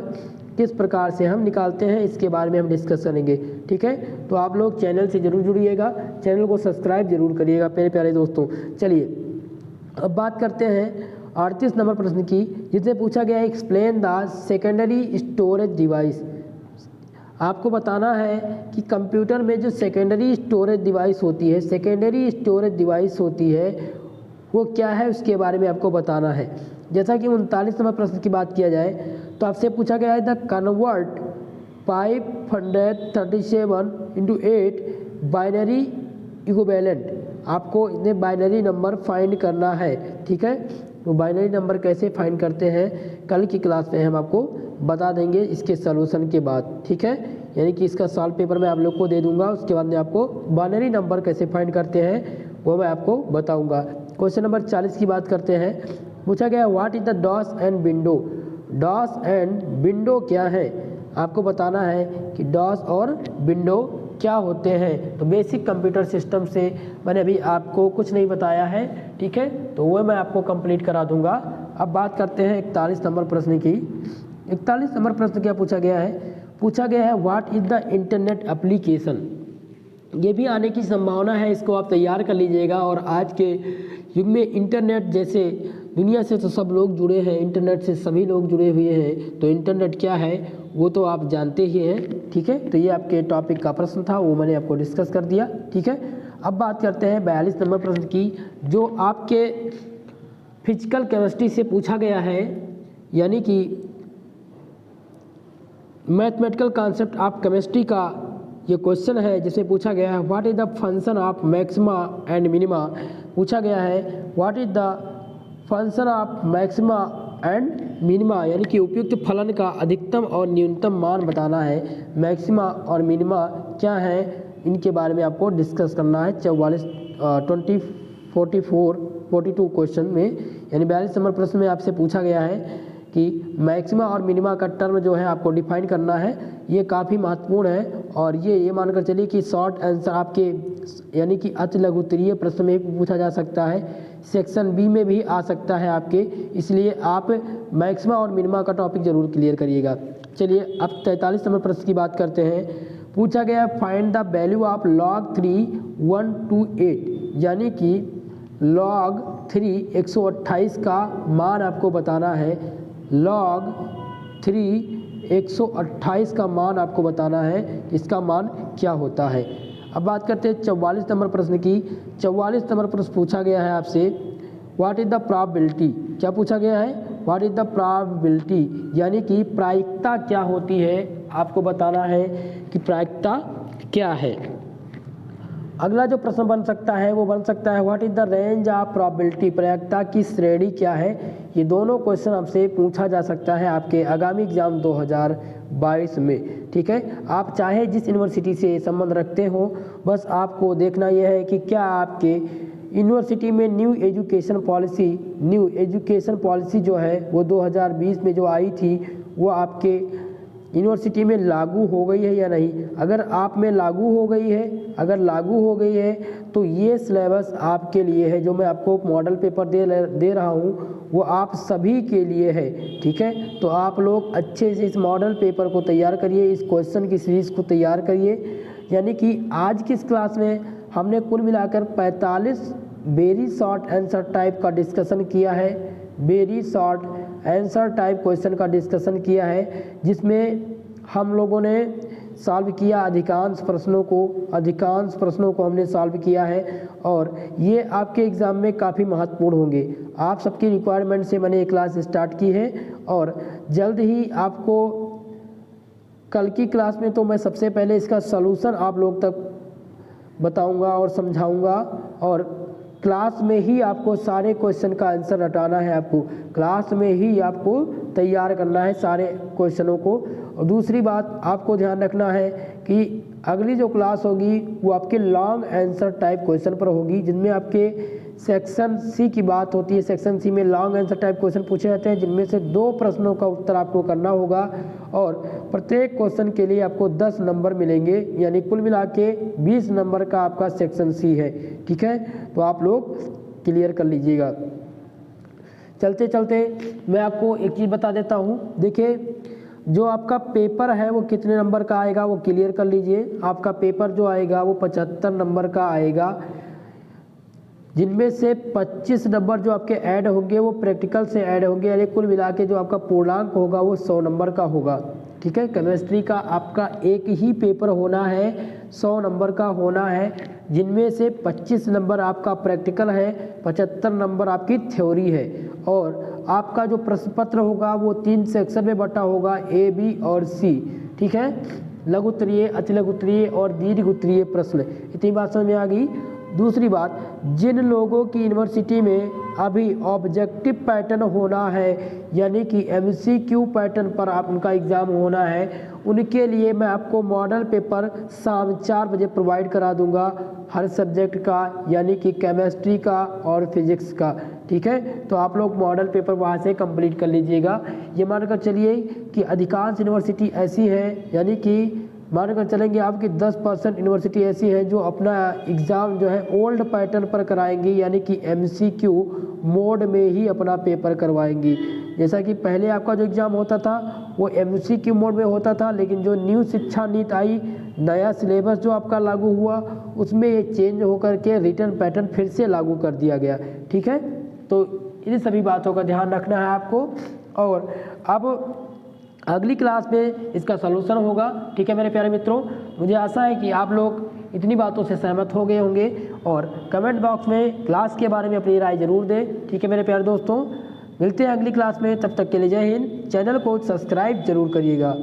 [SPEAKER 1] किस प्रकार से हम निकालते हैं, इसके बारे में हम डिस्कस करेंगे। ठीक है, तो आप लोग चैनल से ज़रूर जुड़िएगा, चैनल को सब्सक्राइब जरूर करिएगा मेरे प्यारे दोस्तों। चलिए अब बात करते हैं 38 नंबर प्रश्न की, जिससे पूछा गया है explain the secondary storage device. आपको बताना है कि कंप्यूटर में जो सेकेंडरी स्टोरेज डिवाइस होती है, सेकेंडरी स्टोरेज डिवाइस होती है वो क्या है, उसके बारे में आपको बताना है। जैसा कि 39 नंबर प्रश्न की बात किया जाए तो आपसे पूछा गया है द कन्वर्ट 537/8 बाइनरी इक्विवेलेंट। आपको इतने बाइनरी नंबर फाइंड करना है। ठीक है, तो बाइनरी नंबर कैसे फाइंड करते हैं कल की क्लास में हम आपको बता देंगे इसके सॉल्यूशन के बाद। ठीक है, यानी कि इसका सॉल्व पेपर मैं आप लोग को दे दूंगा, उसके बाद में आपको बाइनरी नंबर कैसे फाइंड करते हैं वो मैं आपको बताऊंगा। क्वेश्चन नंबर 40 की बात करते हैं। पूछा गया what is the DOS and window. DOS and window क्या है, आपको बताना है कि डॉस और विंडो क्या होते हैं। तो बेसिक कंप्यूटर सिस्टम से मैंने अभी आपको कुछ नहीं बताया है। ठीक है, तो वो मैं आपको कंप्लीट करा दूंगा अब बात करते हैं 41 नंबर प्रश्न की। 41 नंबर प्रश्न क्या पूछा गया है? पूछा गया है what is the internet application. ये भी आने की संभावना है, इसको आप तैयार कर लीजिएगा। और आज के युग में इंटरनेट जैसे दुनिया से तो सब लोग जुड़े हैं, इंटरनेट से सभी लोग जुड़े हुए हैं, तो इंटरनेट क्या है वो तो आप जानते ही हैं। ठीक है, तो ये आपके टॉपिक का प्रश्न था, वो मैंने आपको डिस्कस कर दिया। ठीक है, अब बात करते हैं 42 नंबर प्रश्न की, जो आपके फिजिकल केमिस्ट्री से पूछा गया है, यानी कि मैथमेटिकल कॉन्सेप्ट ऑफ केमिस्ट्री का ये क्वेश्चन है, जिसमें पूछा गया है what is the function of maxima and minima. पूछा गया है what is the function of maxima and minima, यानी कि उपयुक्त फलन का अधिकतम और न्यूनतम मान बताना है। मैक्सिमा और मिनिमा क्या है, इनके बारे में आपको डिस्कस करना है 42 क्वेश्चन में, यानी 42 नंबर प्रश्न में आपसे पूछा गया है कि मैक्सिमा और मिनिमा का टर्म जो है आपको डिफाइन करना है। ये काफ़ी महत्वपूर्ण है, और ये मानकर चलिए कि शॉर्ट आंसर आपके यानी कि अति लघुत्तरीय प्रश्न में भी पूछा जा सकता है, सेक्शन बी में भी आ सकता है आपके, इसलिए आप मैक्सिमा और मिनिमा का टॉपिक जरूर क्लियर करिएगा। चलिए अब 43 नंबर प्रश्न की बात करते हैं। पूछा गया find the value of log 3 128, यानी कि log 3 128 का मान आपको बताना है। log 3 128 का मान आपको बताना है, इसका मान क्या होता है। अब बात करते हैं 44 नंबर प्रश्न की। 44 नंबर प्रश्न पूछा गया है आपसे व्हाट इज़ द प्रोबेबिलिटी। क्या पूछा गया है? व्हाट इज़ द प्रोबेबिलिटी, यानी कि प्रायिकता क्या होती है, आपको बताना है कि प्रायिकता क्या है। अगला जो प्रश्न बन सकता है वो बन सकता है what is the range of probability, प्रायिकता की श्रेणी क्या है। ये दोनों क्वेश्चन आपसे पूछा जा सकता है आपके आगामी एग्जाम 2022 में। ठीक है, आप चाहे जिस यूनिवर्सिटी से संबंध रखते हो, बस आपको देखना यह है कि क्या आपके यूनिवर्सिटी में न्यू एजुकेशन पॉलिसी जो है वो 2020 में जो आई थी वो आपके यूनिवर्सिटी में लागू हो गई है या नहीं। अगर आप में लागू हो गई है, अगर लागू हो गई है तो ये सिलेबस आपके लिए है, जो मैं आपको मॉडल पेपर दे रहा हूँ वो आप सभी के लिए है। ठीक है, तो आप लोग अच्छे से इस मॉडल पेपर को तैयार करिए, इस क्वेश्चन की सीरीज़ को तैयार करिए। यानी कि आज की इस क्लास में हमने कुल मिलाकर 45 वेरी शॉर्ट आंसर टाइप का डिस्कशन किया है, very short answer type question का डिस्कशन किया है, जिसमें हम लोगों ने सॉल्व किया अधिकांश प्रश्नों को हमने सॉल्व किया है, और ये आपके एग्ज़ाम में काफ़ी महत्वपूर्ण होंगे। आप सबकी रिक्वायरमेंट से मैंने ये क्लास स्टार्ट की है, और जल्द ही आपको कल की क्लास में तो मैं सबसे पहले इसका सलूशन आप लोग तक बताऊंगा और समझाऊंगा, और क्लास में ही आपको सारे क्वेश्चन का आंसर रटाना है। आपको क्लास में ही आपको तैयार करना है सारे क्वेश्चनों को। और दूसरी बात आपको ध्यान रखना है कि अगली जो क्लास होगी वो आपके लॉन्ग आंसर टाइप क्वेश्चन पर होगी, जिनमें आपके सेक्शन सी की बात होती है। सेक्शन सी में लॉन्ग आंसर टाइप क्वेश्चन पूछे जाते हैं, जिनमें से 2 प्रश्नों का उत्तर आपको करना होगा, और प्रत्येक क्वेश्चन के लिए आपको 10 नंबर मिलेंगे, यानी कुल मिला के 20 नंबर का आपका सेक्शन सी है। ठीक है, तो आप लोग क्लियर कर लीजिएगा। चलते चलते मैं आपको एक चीज़ बता देता हूँ। देखिए, जो आपका पेपर है वो कितने नंबर का आएगा वो क्लियर कर लीजिए। आपका पेपर जो आएगा वो 75 नंबर का आएगा, जिनमें से 25 नंबर जो आपके ऐड होंगे वो प्रैक्टिकल से ऐड होंगे, यानी कुल मिला के जो आपका पूर्णांक होगा वो 100 नंबर का होगा। ठीक है, केमिस्ट्री का आपका एक ही पेपर होना है, 100 नंबर का होना है, जिनमें से 25 नंबर आपका प्रैक्टिकल है, 75 नंबर आपकी थ्योरी है, और आपका जो प्रश्न पत्र होगा वो 3 सेक्शन में बटा होगा, ए, बी और सी। ठीक है, लघु उत्तरीय, अति लघु उत्तरीय और दीर्घ उत्तरीय प्रश्न। इतनी बात समझ में आ गई। दूसरी बात, जिन लोगों की यूनिवर्सिटी में अभी ऑब्जेक्टिव पैटर्न होना है, यानी कि MCQ पैटर्न पर आप उनका एग्ज़ाम होना है, उनके लिए मैं आपको मॉडल पेपर शाम 4 बजे प्रोवाइड करा दूंगा, हर सब्जेक्ट का, यानी कि केमिस्ट्री का और फिजिक्स का। ठीक है, तो आप लोग मॉडल पेपर वहाँ से कंप्लीट कर लीजिएगा। ये मानकर चलिए कि अधिकांश यूनिवर्सिटी ऐसी है, यानी कि मानकर चलेंगे आपकी 10% यूनिवर्सिटी ऐसी हैं जो अपना एग्ज़ाम जो है ओल्ड पैटर्न पर कराएंगी, यानी कि MCQ मोड में ही अपना पेपर करवाएंगी। जैसा कि पहले आपका जो एग्ज़ाम होता था वो MCQ मोड में होता था, लेकिन जो न्यू शिक्षा नीति आई, नया सिलेबस जो आपका लागू हुआ, उसमें ये चेंज होकर के रिटर्न पैटर्न फिर से लागू कर दिया गया। ठीक है, तो इन सभी बातों का ध्यान रखना है आपको। और अब अगली क्लास में इसका सलूशन होगा। ठीक है मेरे प्यारे मित्रों, मुझे आशा है कि आप लोग इतनी बातों से सहमत हो गए होंगे और कमेंट बॉक्स में क्लास के बारे में अपनी राय ज़रूर दें। ठीक है मेरे प्यारे दोस्तों, मिलते हैं अगली क्लास में, तब तक के लिए जय हिंद। चैनल को सब्सक्राइब जरूर करिएगा।